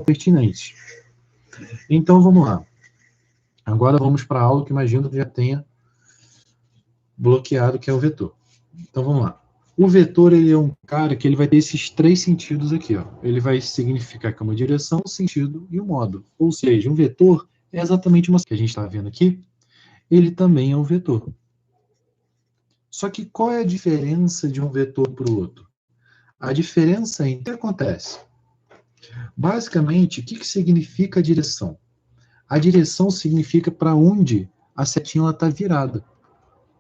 pertinentes. Então, vamos lá. Agora vamos para a aula que imagino que já tenha bloqueado, que é o vetor. Então, vamos lá. O vetor, ele é um cara que ele vai ter esses três sentidos aqui, ó. Ele vai significar que é uma direção, sentido e um modo. Ou seja, um vetor é exatamente uma que a gente está vendo aqui, ele também é um vetor. Só que qual é a diferença de um vetor para o outro? A diferença é o que acontece. Basicamente, o que significa a direção? A direção significa para onde a setinha está virada.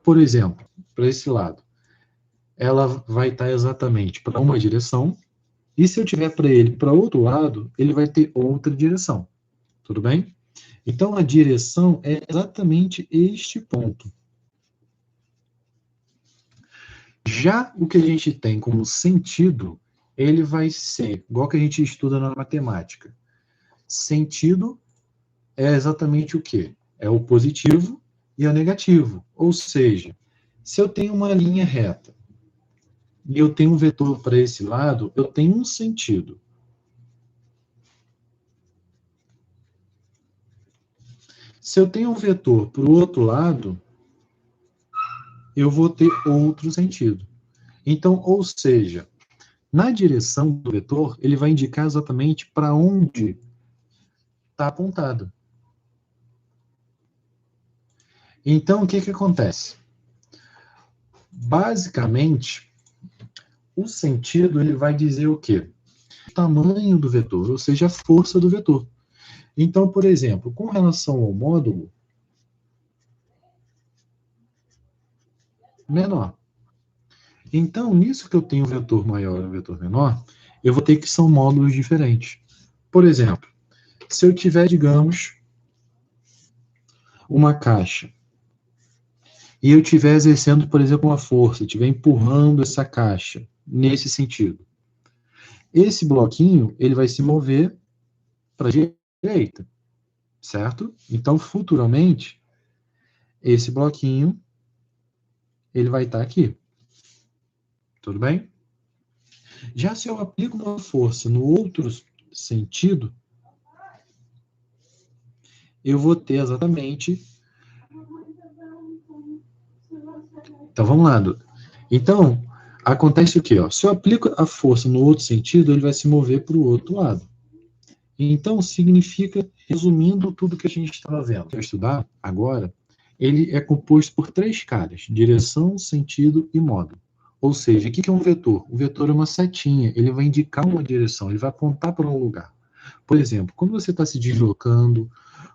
Por exemplo, para esse lado, ela vai estar exatamente para uma direção, e se eu tiver para ele para outro lado, ele vai ter outra direção. Tudo bem? Então, a direção é exatamente este ponto. Já o que a gente tem como sentido, ele vai ser, igual que a gente estuda na matemática. Sentido é exatamente o quê? É o positivo e o negativo. Ou seja, se eu tenho uma linha reta e eu tenho um vetor para esse lado, eu tenho um sentido. Se eu tenho um vetor para o outro lado, eu vou ter outro sentido. Então, ou seja, na direção do vetor, ele vai indicar exatamente para onde está apontado. Então, o que acontece? Basicamente, o sentido ele vai dizer o quê? O tamanho do vetor, ou seja, a força do vetor. Então, por exemplo, com relação ao módulo, menor. Então, nisso que eu tenho um vetor maior e um vetor menor, eu vou ter que são módulos diferentes. Por exemplo, se eu tiver, digamos, uma caixa, e eu estiver exercendo, por exemplo, uma força, estiver empurrando essa caixa, nesse sentido, esse bloquinho, ele vai se mover para a direita, certo? Então, futuramente, esse bloquinho, ele vai estar aqui. Tudo bem? Já se eu aplico uma força no outro sentido, eu vou ter exatamente... Então, vamos lá, Duda. Então, acontece o quê? Ó? Se eu aplico a força no outro sentido, ele vai se mover para o outro lado. Então, significa, resumindo tudo que a gente estava vendo, que eu estudar agora, ele é composto por três caras: direção, sentido e modo. Ou seja, o que é um vetor? O vetor é uma setinha, ele vai indicar uma direção, ele vai apontar para um lugar. Por exemplo, quando você está se deslocando,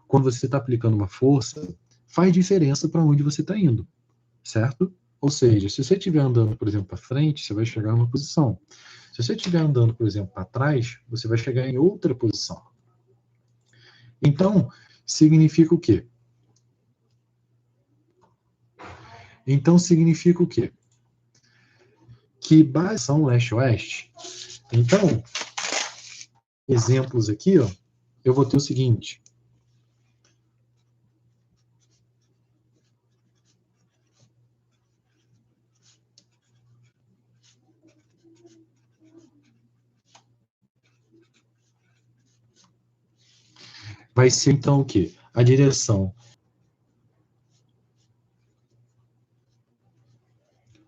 quando você está aplicando uma força, faz diferença para onde você está indo, certo? Ou seja, se você estiver andando, por exemplo, para frente, você vai chegar em uma posição. Se você estiver andando, por exemplo, para trás, você vai chegar em outra posição. Então, significa o quê? Então, significa o quê? Que base são leste-oeste. Então, exemplos aqui, ó, eu vou ter o seguinte. Vai ser, então, o quê? A direção.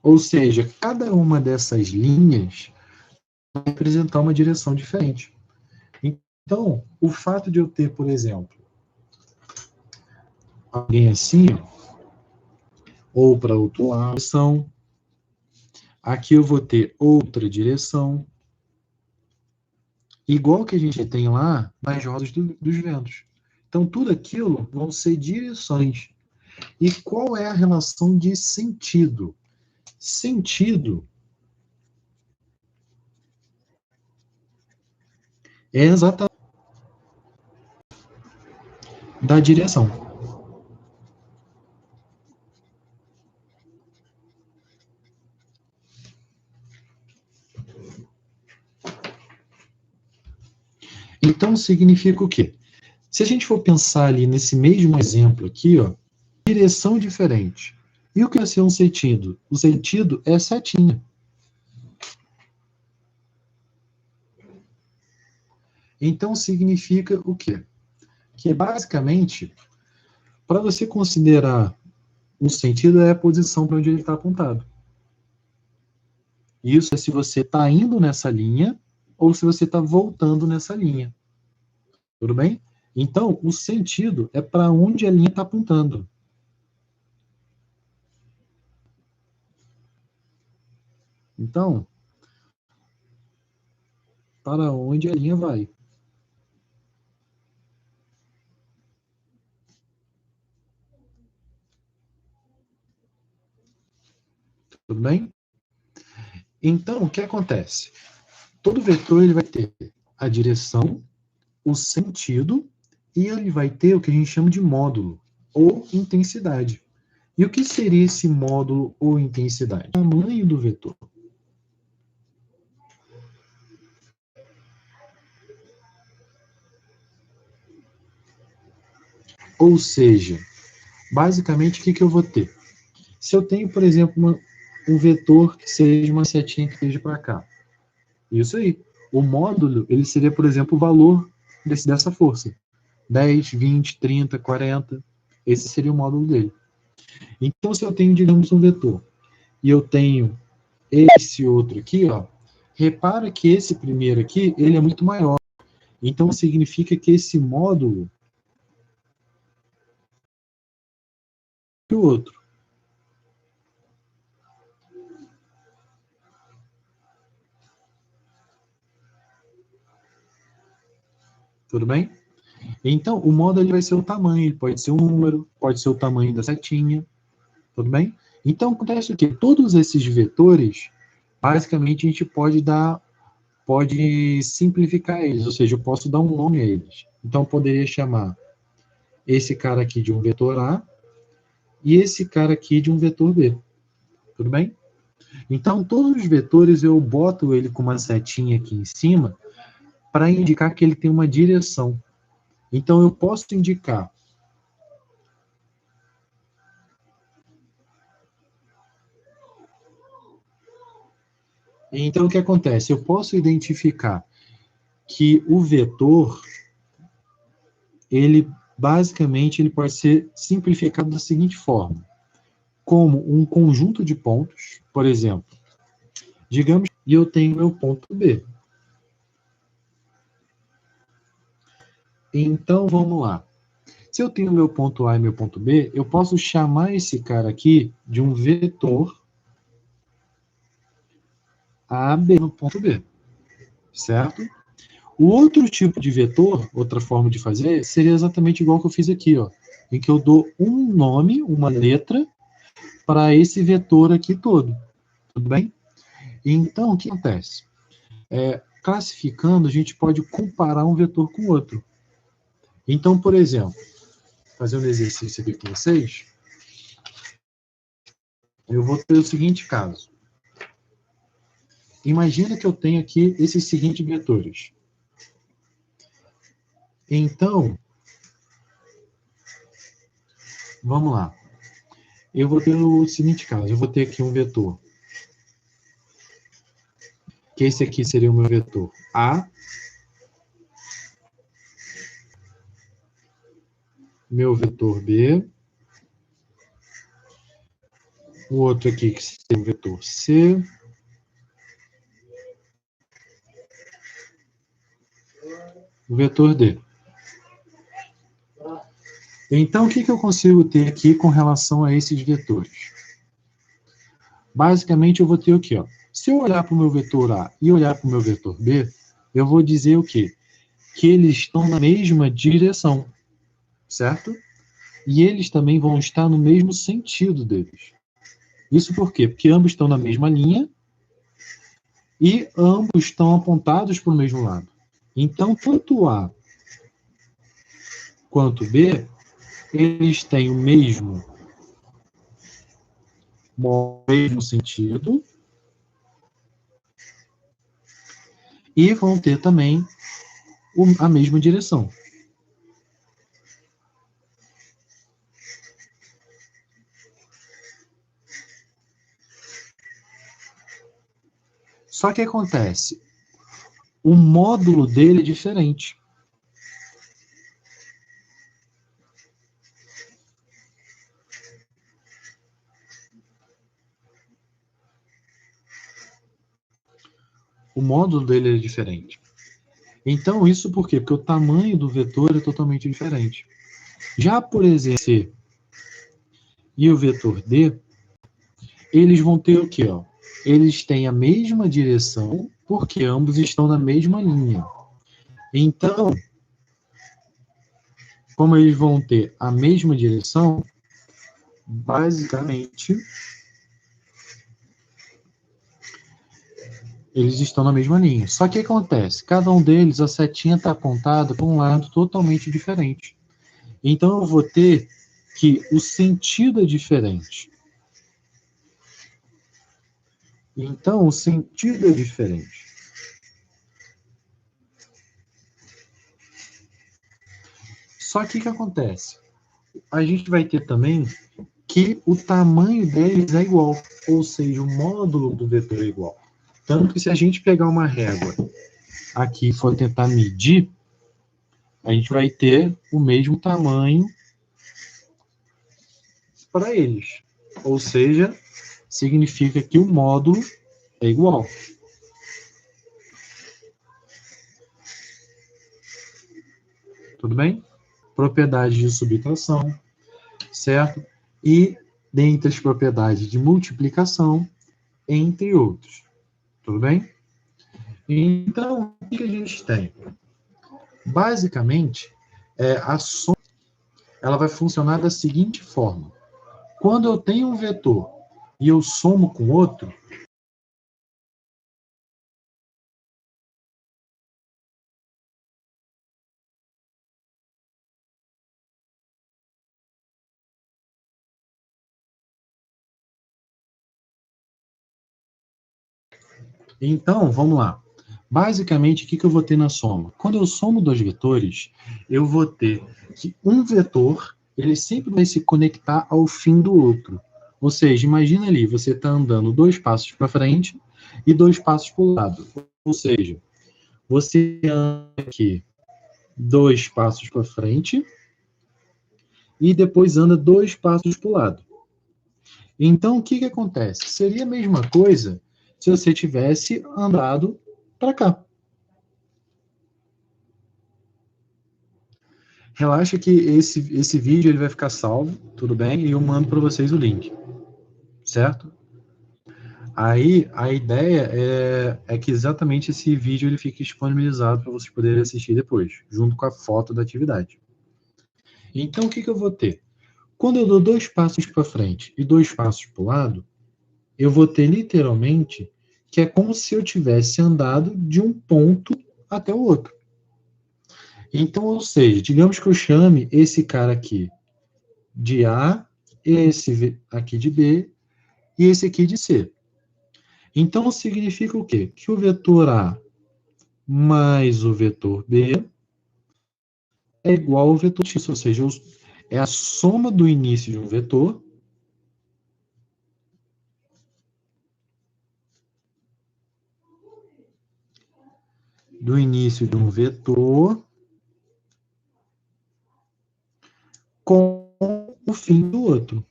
Ou seja, cada uma dessas linhas vai representar uma direção diferente. Então, o fato de eu ter, por exemplo, alguém assim, ou para outro lado, aqui eu vou ter outra direção, igual que a gente tem lá nas rodas dos ventos. Então, tudo aquilo vão ser direções. E qual é a relação de sentido? Sentido é exatamente da direção. Então, significa o quê? Se a gente for pensar ali nesse mesmo exemplo aqui, ó, direção diferente. E o que é ser um sentido? O sentido é setinha. Então, significa o quê? Que, basicamente, para você considerar um sentido, é a posição para onde ele está apontado. Isso é se você está indo nessa linha ou se você está voltando nessa linha. Tudo bem? Então, o sentido é para onde a linha está apontando. Então, para onde a linha vai. Tudo bem? Então, o que acontece? Todo vetor ele vai ter a direção, o sentido, e ele vai ter o que a gente chama de módulo, ou intensidade. E o que seria esse módulo ou intensidade? O tamanho do vetor. Ou seja, basicamente, o que eu vou ter? Se eu tenho, por exemplo, um vetor que seja uma setinha que esteja para cá, isso aí. O módulo, ele seria, por exemplo, o valor dessa força. 10, 20, 30, 40. Esse seria o módulo dele. Então, se eu tenho, digamos, um vetor, e eu tenho esse outro aqui, ó, repara que esse primeiro aqui, ele é muito maior. Então, significa que esse módulo é o outro. Tudo bem? Então, o módulo ele vai ser o tamanho, ele pode ser um número, pode ser o tamanho da setinha, tudo bem? Então, acontece o quê? Todos esses vetores, basicamente, a gente pode simplificar eles, ou seja, eu posso dar um nome a eles. Então, eu poderia chamar esse cara aqui de um vetor A e esse cara aqui de um vetor B, tudo bem? Então, todos os vetores eu boto ele com uma setinha aqui em cima para indicar que ele tem uma direção. Então, eu posso indicar. Então, o que acontece? Eu posso identificar que o vetor, ele basicamente ele pode ser simplificado da seguinte forma: como um conjunto de pontos, por exemplo, digamos que eu tenho meu ponto B. Então, vamos lá. Se eu tenho meu ponto A e meu ponto B, eu posso chamar esse cara aqui de um vetor AB no ponto B, certo? O outro tipo de vetor, outra forma de fazer, seria exatamente igual que eu fiz aqui, ó, em que eu dou um nome, uma letra, para esse vetor aqui todo, tudo bem? Então, o que acontece? Classificando, a gente pode comparar um vetor com outro. Então, por exemplo, fazer um exercício aqui com vocês, eu vou ter o seguinte caso. Imagina que eu tenho aqui esses seguintes vetores. Então, vamos lá. Eu vou ter o seguinte caso. Eu vou ter aqui um vetor, que esse aqui seria o meu vetor A, meu vetor B, o outro aqui que seria o vetor C, o vetor D. Então, o que eu consigo ter aqui com relação a esses vetores? Basicamente, eu vou ter o quê? Ó? Se eu olhar para o meu vetor A e olhar para o meu vetor B, eu vou dizer o quê? Que eles estão na mesma direção, certo? E eles também vão estar no mesmo sentido deles. Isso por quê? Porque ambos estão na mesma linha e ambos estão apontados para o mesmo lado. Então, tanto A quanto B, eles têm mesmo sentido e vão ter também a mesma direção. Só que acontece, o módulo dele é diferente. O módulo dele é diferente. Então, isso por quê? Porque o tamanho do vetor é totalmente diferente. Já, por exemplo, C e o vetor D, eles vão ter o quê? Ó? Eles têm a mesma direção, porque ambos estão na mesma linha. Então, como eles vão ter a mesma direção, basicamente, eles estão na mesma linha. Só que o que acontece? Cada um deles, a setinha está apontada para um lado totalmente diferente. Então, eu vou ter que o sentido é diferente. Então, o sentido é diferente. Só que o que acontece? A gente vai ter também que o tamanho deles é igual, ou seja, o módulo do vetor é igual. Tanto que se a gente pegar uma régua aqui e for tentar medir, a gente vai ter o mesmo tamanho para eles. Ou seja, significa que o módulo é igual. Tudo bem? Propriedade de subtração, certo? E dentre as propriedades de multiplicação, entre outros. Tudo bem? Então, o que a gente tem? Basicamente, a soma ela vai funcionar da seguinte forma. Quando eu tenho um vetor e eu somo com outro, então, vamos lá. Basicamente, o que eu vou ter na soma? Quando eu somo dois vetores, eu vou ter que um vetor, ele sempre vai se conectar ao fim do outro. Ou seja, imagina ali, você está andando 2 passos para frente e 2 passos para o lado. Ou seja, você anda aqui 2 passos para frente e depois anda 2 passos para o lado. Então, o que acontece? Seria a mesma coisa se você tivesse andado para cá. Relaxa que esse vídeo ele vai ficar salvo, tudo bem? E eu mando para vocês o link, certo? Aí a ideia é que exatamente esse vídeo ele fique disponibilizado para vocês poderem assistir depois, junto com a foto da atividade. Então o que eu vou ter? Quando eu dou 2 passos para frente e 2 passos para o lado, eu vou ter literalmente que é como se eu tivesse andado de um ponto até o outro. Então, ou seja, digamos que eu chame esse cara aqui de A, esse aqui de B e esse aqui de C. Então, significa o quê? Que o vetor A mais o vetor B é igual ao vetor X, ou seja, é a soma do início de um vetor com o fim do outro.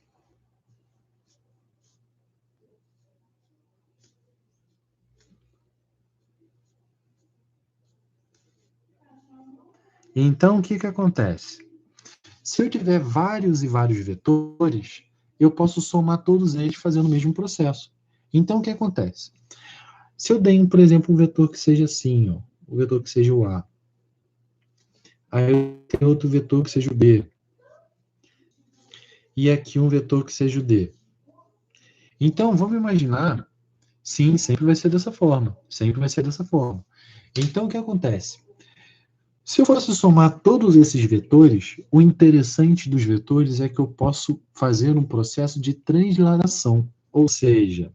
Então, o que acontece? Se eu tiver vários e vários vetores, eu posso somar todos eles fazendo o mesmo processo. Então, o que acontece? Se eu tenho, por exemplo, um vetor que seja assim, ó, o vetor que seja o A, aí eu tenho outro vetor que seja o B, e aqui um vetor que seja o D. Então, vamos imaginar, sim, sempre vai ser dessa forma, sempre vai ser dessa forma. Então, o que acontece? Se eu fosse somar todos esses vetores, o interessante dos vetores é que eu posso fazer um processo de transladação, ou seja,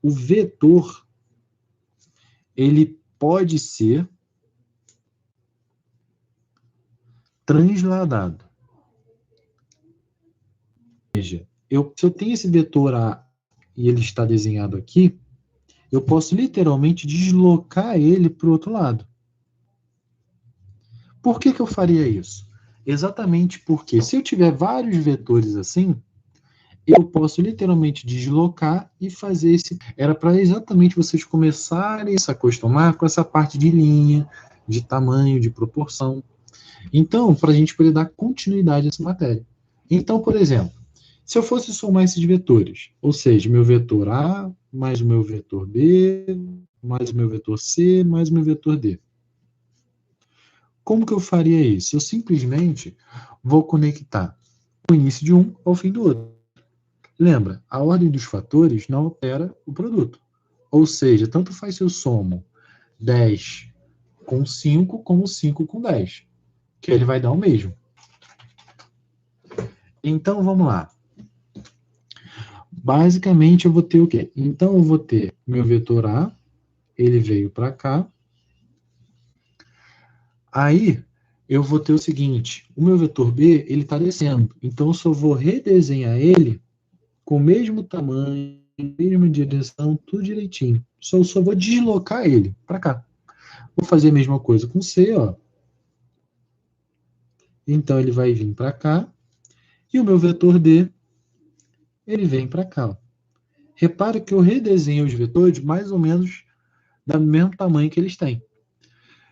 o vetor ele pode ser transladado. Ou seja, se eu tenho esse vetor A e ele está desenhado aqui, eu posso literalmente deslocar ele para o outro lado. Por que eu faria isso? Exatamente porque se eu tiver vários vetores assim, eu posso literalmente deslocar e fazer esse... Era para exatamente vocês começarem a se acostumar com essa parte de linha, de tamanho, de proporção. Então, para a gente poder dar continuidade a essa matéria. Então, por exemplo, se eu fosse somar esses vetores, ou seja, meu vetor A, mais o meu vetor B, mais o meu vetor C, mais o meu vetor D. Como que eu faria isso? Eu simplesmente vou conectar o início de um ao fim do outro. Lembra, a ordem dos fatores não altera o produto. Ou seja, tanto faz se eu somo 10 com 5, como 5 com 10, que ele vai dar o mesmo. Então, vamos lá. Basicamente, eu vou ter o quê? Então, eu vou ter meu vetor A, ele veio para cá. Aí, eu vou ter o seguinte, o meu vetor B, ele está descendo. Então, eu só vou redesenhar ele com o mesmo tamanho, mesma direção, tudo direitinho. Eu só vou deslocar ele para cá. Vou fazer a mesma coisa com C, ó. Então, ele vai vir para cá. E o meu vetor D, ele vem para cá, ó. Repara que eu redesenho os vetores mais ou menos do mesmo tamanho que eles têm.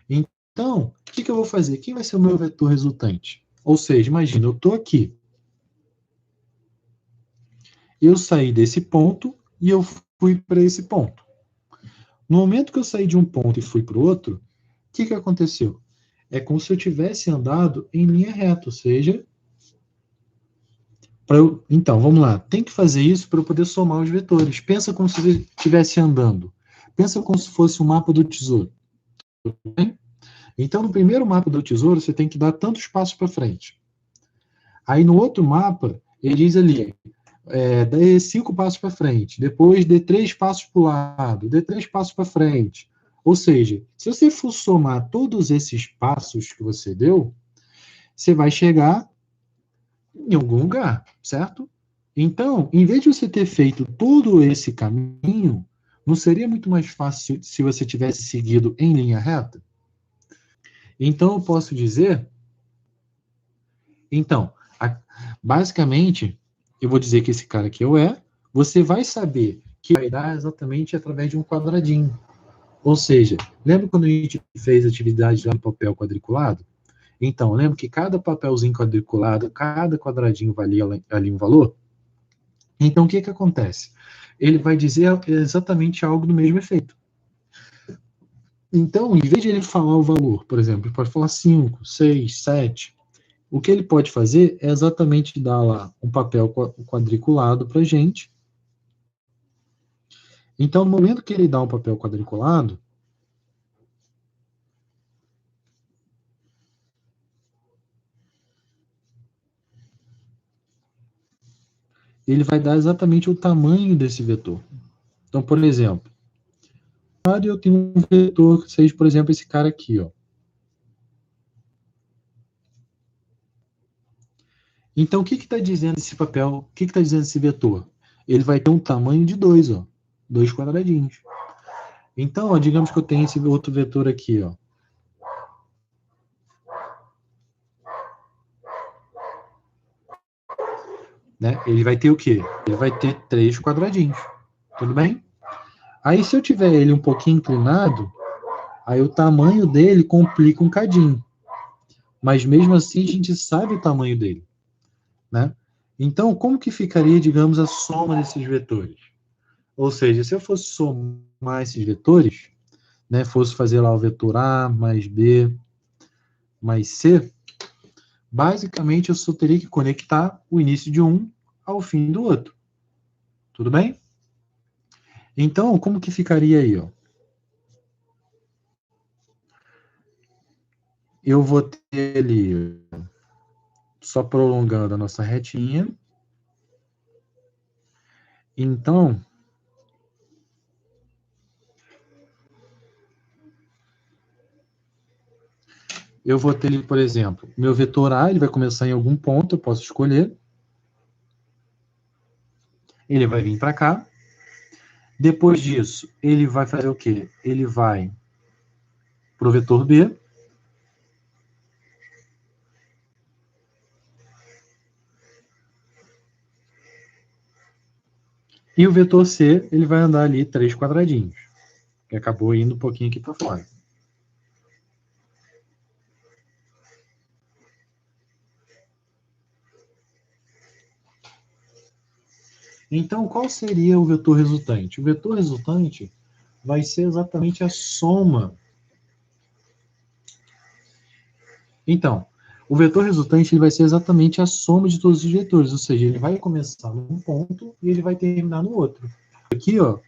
Então, o que eu vou fazer? Quem vai ser o meu vetor resultante? Ou seja, imagina, eu estou aqui. Eu saí desse ponto e eu fui para esse ponto. No momento que eu saí de um ponto e fui para o outro, o que aconteceu? É como se eu tivesse andado em linha reta, ou seja... Então, vamos lá. Tem que fazer isso para eu poder somar os vetores. Pensa como se você estivesse andando. Pensa como se fosse um mapa do tesouro. Tudo bem? Então, no primeiro mapa do tesouro, você tem que dar tantos passos para frente. Aí, no outro mapa, ele diz ali, dê 5 passos para frente, depois dê 3 passos para o lado, dê 3 passos para frente. Ou seja, se você for somar todos esses passos que você deu, você vai chegar em algum lugar, certo? Então, em vez de você ter feito todo esse caminho, não seria muito mais fácil se você tivesse seguido em linha reta? Então, eu posso dizer... Então, basicamente, eu vou dizer que esse cara aqui é o E, você vai saber que vai dar exatamente através de um quadradinho. Ou seja, lembra quando a gente fez atividade lá no papel quadriculado? Então, lembra que cada papelzinho quadriculado, cada quadradinho valia ali um valor? Então, o que acontece? Ele vai dizer exatamente algo do mesmo efeito. Então, em vez de ele falar o valor, por exemplo, ele pode falar 5, 6, 7. O que ele pode fazer é exatamente dar lá um papel quadriculado para a gente. Então, no momento que ele dá um papel quadriculado, ele vai dar exatamente o tamanho desse vetor. Então, por exemplo, eu tenho um vetor que seja, por exemplo, esse cara aqui, ó. Então, o que está dizendo esse papel? O que está dizendo esse vetor? Ele vai ter um tamanho de 2, ó. 2 quadradinhos. Então, ó, digamos que eu tenho esse outro vetor aqui, ó. Né? Ele vai ter o quê? Ele vai ter 3 quadradinhos. Tudo bem? Aí, se eu tiver ele um pouquinho inclinado, aí o tamanho dele complica um cadinho. Mas mesmo assim, a gente sabe o tamanho dele. Né? Então, como que ficaria, digamos, a soma desses vetores? Ou seja, se eu fosse somar esses vetores, né, fosse fazer lá o vetor A mais B mais C, basicamente eu só teria que conectar o início de um ao fim do outro. Tudo bem? Então, como que ficaria aí? Ó? Eu vou ter ali, só prolongando a nossa retinha. Então, eu vou ter ali, por exemplo, meu vetor A, ele vai começar em algum ponto, eu posso escolher. Ele vai vir para cá. Depois disso, ele vai fazer o quê? Ele vai para o vetor B. E o vetor C, ele vai andar ali 3 quadradinhos. Que acabou indo um pouquinho aqui para fora. Então, qual seria o vetor resultante? O vetor resultante vai ser exatamente a soma. Então, o vetor resultante ele vai ser exatamente a soma de todos os vetores, ou seja, ele vai começar num ponto e ele vai terminar no outro. Aqui, ó,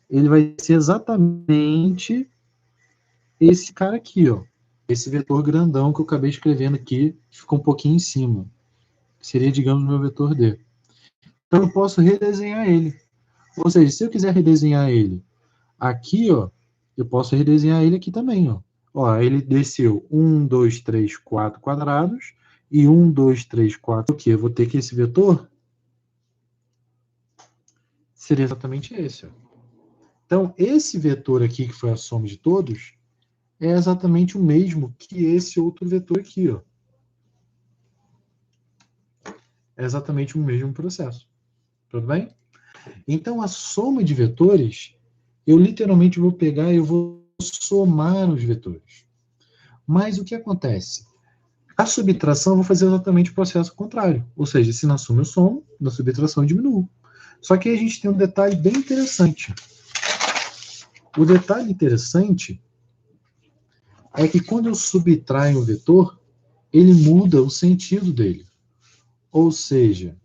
ele vai ser exatamente esse cara aqui, ó. Esse vetor grandão que eu acabei escrevendo aqui, que ficou um pouquinho em cima. Seria, digamos, meu vetor D. Então, eu posso redesenhar ele. Ou seja, se eu quiser redesenhar ele aqui, ó, eu posso redesenhar ele aqui também, ó. Ó, ele desceu 1, 2, 3, 4 quadrados e 1, 2, 3, 4. O quê? Eu vou ter que esse vetor seria exatamente esse, ó. Então, esse vetor aqui, que foi a soma de todos, é exatamente o mesmo que esse outro vetor aqui, ó. É exatamente o mesmo processo. Tudo bem? Então, a soma de vetores, eu literalmente vou pegar e eu vou somar os vetores. Mas o que acontece? A subtração eu vou fazer exatamente o processo contrário. Ou seja, se na soma eu somo, na subtração eu diminuo. Só que aí a gente tem um detalhe bem interessante. O detalhe interessante é que quando eu subtraio um vetor, ele muda o sentido dele. Ou seja,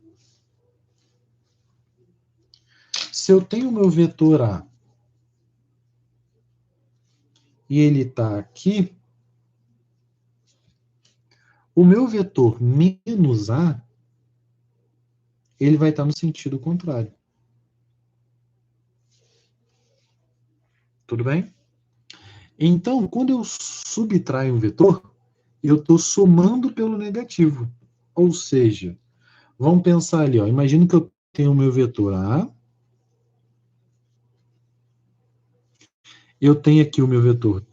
se eu tenho o meu vetor A e ele está aqui, o meu vetor menos A, ele vai estar no sentido contrário. Tudo bem? Então, quando eu subtraio um vetor, eu estou somando pelo negativo. Ou seja, vamos pensar ali, ó. Imagina que eu tenho o meu vetor A, eu tenho aqui o meu vetor B.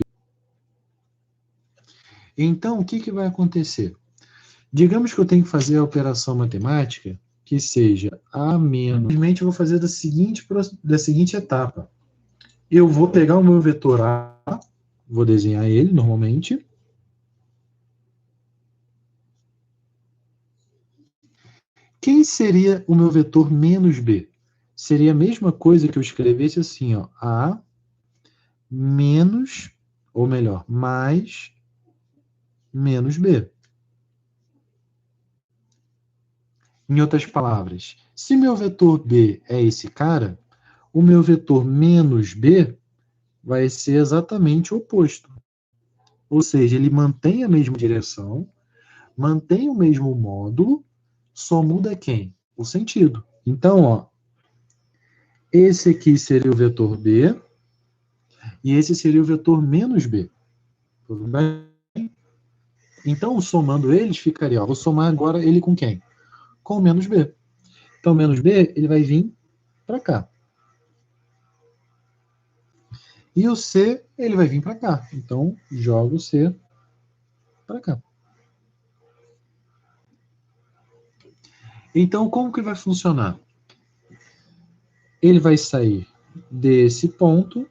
Então, o que vai acontecer? Digamos que eu tenho que fazer a operação matemática que seja A menos. Simplesmente eu vou fazer da seguinte etapa. Eu vou pegar o meu vetor A, vou desenhar ele normalmente. Quem seria o meu vetor menos B? Seria a mesma coisa que eu escrevesse assim, ó, A menos, ou melhor, mais menos B. Em outras palavras, se meu vetor B é esse cara, o meu vetor menos B vai ser exatamente o oposto. Ou seja, ele mantém a mesma direção, mantém o mesmo módulo, só muda quem? O sentido. Então, ó, esse aqui seria o vetor B e esse seria o vetor menos B. Tudo bem? Então, somando eles, ficaria, ó, vou somar agora ele com quem? Com o menos B. Então, menos B, ele vai vir para cá. E o C, ele vai vir para cá. Então, jogo o C para cá. Então, como que vai funcionar? Ele vai sair desse ponto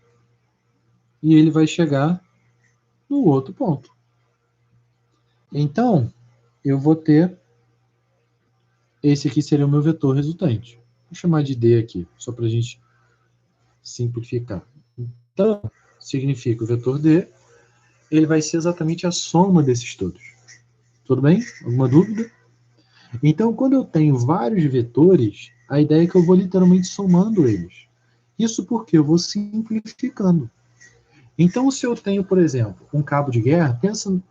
e ele vai chegar no outro ponto. Então, eu vou ter esse aqui seria o meu vetor resultante. Vou chamar de D aqui, só para a gente simplificar. Então, significa o vetor D, ele vai ser exatamente a soma desses todos. Tudo bem? Alguma dúvida? Então, quando eu tenho vários vetores, a ideia é que eu vou literalmente somando eles. Isso porque eu vou simplificando. Então, se eu tenho, por exemplo, um cabo de guerra, pensa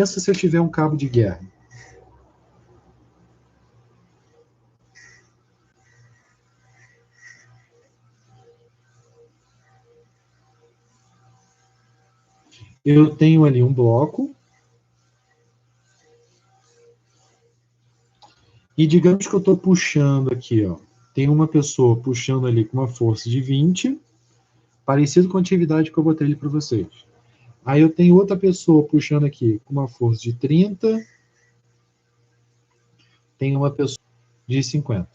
se eu tiver um cabo de guerra. Eu tenho ali um bloco, e digamos que eu estou puxando aqui, ó, tem uma pessoa puxando ali com uma força de 20, parecido com a atividade que eu botei ali para vocês. Aí eu tenho outra pessoa puxando aqui com uma força de 30, tem uma pessoa de 50.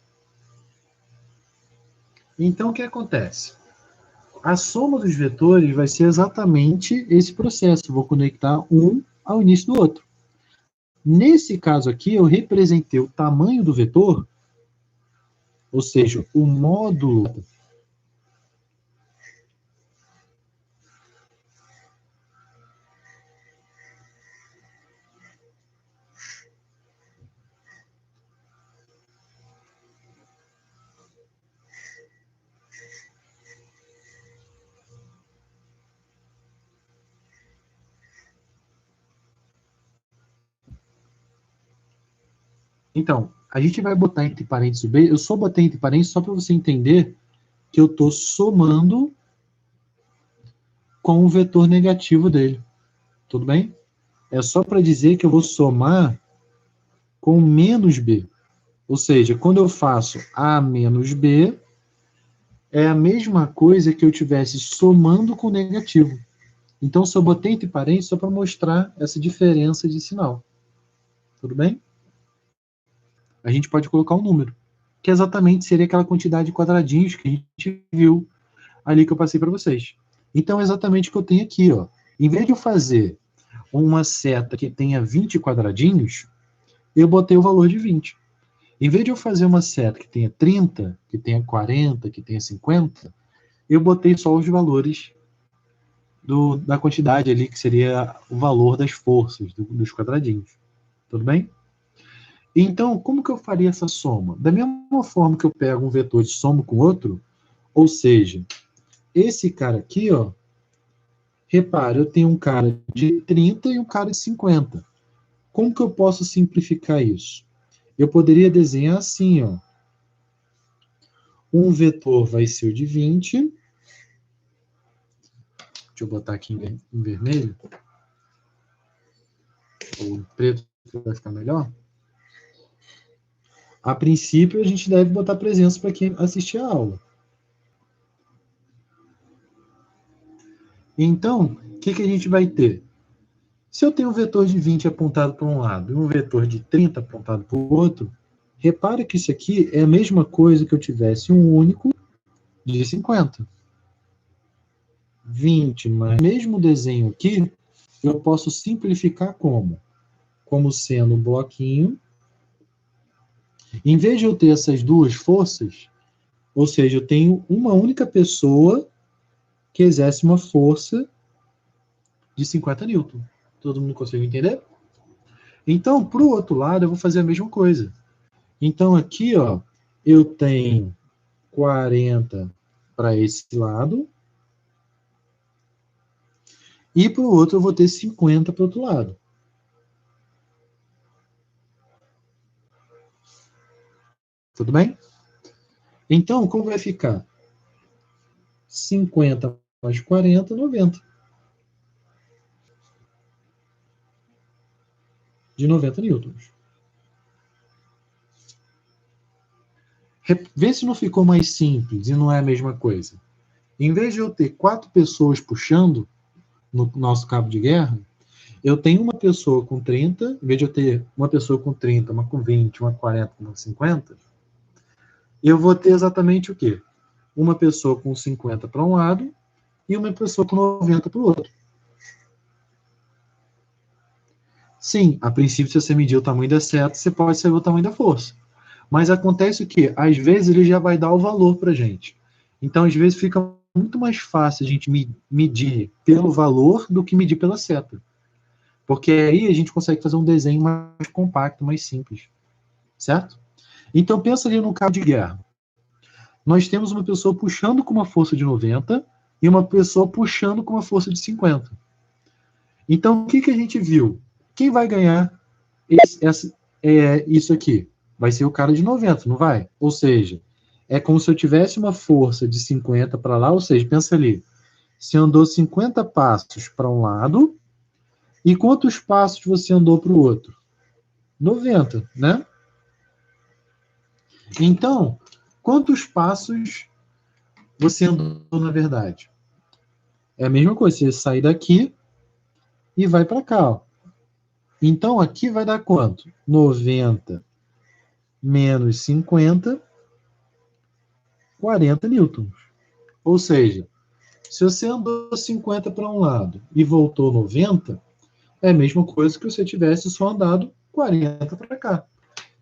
Então, o que acontece? A soma dos vetores vai ser exatamente esse processo. Eu vou conectar um ao início do outro. Nesse caso aqui, eu representei o tamanho do vetor, ou seja, o módulo. Então, a gente vai botar entre parênteses o B. Eu só botei entre parênteses só para você entender que eu estou somando com o vetor negativo dele. Tudo bem? É só para dizer que eu vou somar com menos B. Ou seja, quando eu faço A menos B, é a mesma coisa que eu estivesse somando com negativo. Então, só botei entre parênteses só para mostrar essa diferença de sinal. Tudo bem? A gente pode colocar um número, que exatamente seria aquela quantidade de quadradinhos que a gente viu ali que eu passei para vocês. Então, é exatamente o que eu tenho aqui. Ó. Em vez de eu fazer uma seta que tenha 20 quadradinhos, eu botei o valor de 20. Em vez de eu fazer uma seta que tenha 30, que tenha 40, que tenha 50, eu botei só os valores da quantidade ali, que seria o valor das forças dos quadradinhos. Tudo bem? Então, como que eu faria essa soma? Da mesma forma que eu pego um vetor e somo com outro, ou seja, esse cara aqui, ó, repara, eu tenho um cara de 30 e um cara de 50. Como que eu posso simplificar isso? Eu poderia desenhar assim, ó. Um vetor vai ser o de 20. Deixa eu botar aqui em vermelho. Ou em preto, vai ficar melhor. A princípio, a gente deve botar presença para quem assistir a aula. Então, o que a gente vai ter? Se eu tenho um vetor de 20 apontado para um lado e um vetor de 30 apontado para o outro, repara que isso aqui é a mesma coisa que eu tivesse um único de 50. 20, mas mesmo desenho aqui, eu posso simplificar como? Como sendo um bloquinho. Em vez de eu ter essas duas forças, ou seja, eu tenho uma única pessoa que exerce uma força de 50 newton. Todo mundo consegue entender? Então, para o outro lado, eu vou fazer a mesma coisa. Então, aqui, ó, eu tenho 40 para esse lado, e para o outro eu vou ter 50 para o outro lado. Tudo bem? Então, como vai ficar? 50 mais 40, 90. De 90 newtons. Vê se não ficou mais simples e não é a mesma coisa. Em vez de eu ter 4 pessoas puxando no nosso cabo de guerra, eu tenho uma pessoa com 30, em vez de eu ter uma pessoa com 30, uma com 20, uma com 40, uma com 50, eu vou ter exatamente o quê? Uma pessoa com 50 para um lado e uma pessoa com 90 para o outro. Sim, a princípio, se você medir o tamanho da seta, você pode saber o tamanho da força. Mas acontece o quê? Às vezes ele já vai dar o valor para a gente. Então, às vezes, fica muito mais fácil a gente medir pelo valor do que medir pela seta. Porque aí a gente consegue fazer um desenho mais compacto, mais simples. Certo? Então, pensa ali no cabo de guerra. Nós temos uma pessoa puxando com uma força de 90 e uma pessoa puxando com uma força de 50. Então, o que a gente viu? Quem vai ganhar isso aqui? Vai ser o cara de 90, não vai? Ou seja, é como se eu tivesse uma força de 50 para lá, ou seja, pensa ali, você andou 50 passos para um lado, e quantos passos você andou para o outro? 90, né? Então, Quantos passos você andou na verdade? É a mesma coisa, você sair daqui e vai para cá. Ó. Então, aqui vai dar quanto? 90 menos 50, 40 newtons. Ou seja, se você andou 50 para um lado e voltou 90, é a mesma coisa que você tivesse só andado 40 para cá.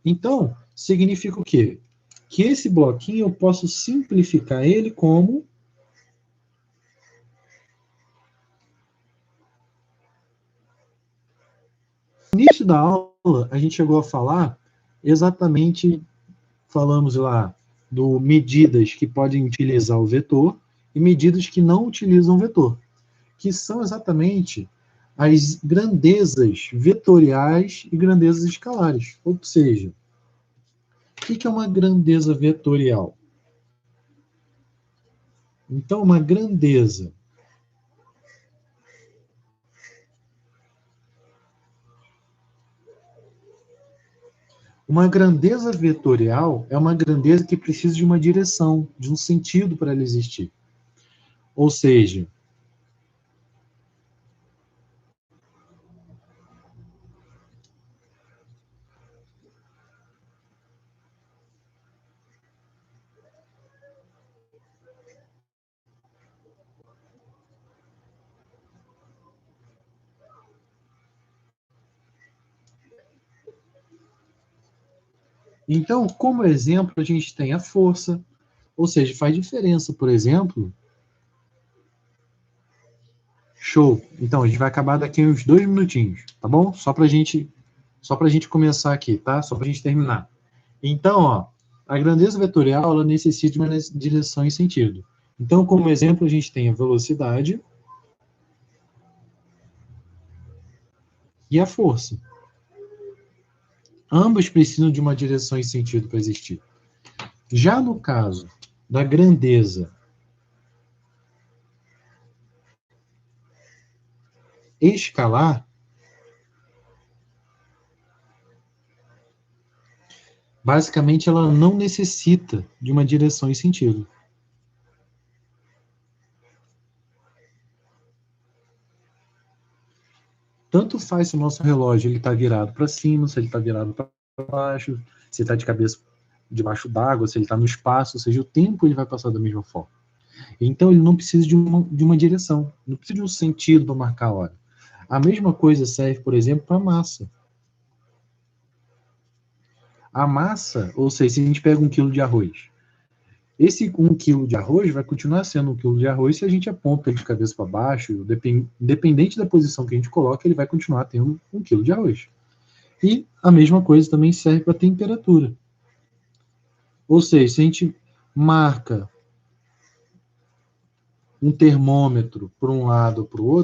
Então, significa o quê? Que esse bloquinho eu posso simplificar ele como no início da aula, a gente chegou a falar exatamente, falamos lá, do medidas que podem utilizar o vetor e medidas que não utilizam o vetor, que são exatamente as grandezas vetoriais e grandezas escalares. Ou seja, o que é uma grandeza vetorial? Então, uma grandeza vetorial é uma grandeza que precisa de uma direção, de um sentido para ela existir. Ou seja, então, como exemplo, a gente tem a força, ou seja, faz diferença, por exemplo. Show. Então, a gente vai acabar daqui uns 2 minutinhos, tá bom? Só pra gente começar aqui, tá? Só pra gente terminar. Então, ó, a grandeza vetorial, ela necessita de uma direção e sentido. Então, como exemplo, a gente tem a velocidade e a força. Ambas precisam de uma direção e sentido para existir. Já no caso da grandeza escalar, basicamente ela não necessita de uma direção e sentido. Tanto faz se o nosso relógio está virado para cima, se ele está virado para baixo, se ele está de cabeça debaixo d'água, se ele está no espaço, ou seja, o tempo ele vai passar da mesma forma. Então ele não precisa de uma direção, não precisa de um sentido para marcar a hora. A mesma coisa serve, por exemplo, para a massa. A massa, ou seja, se a gente pega 1 quilo de arroz, esse 1 quilo de arroz vai continuar sendo 1 quilo de arroz se a gente aponta ele de cabeça para baixo, independente da posição que a gente coloca, ele vai continuar tendo 1 quilo de arroz. E a mesma coisa também serve para a temperatura. Ou seja, se a gente marca um termômetro para um lado ou para o outro,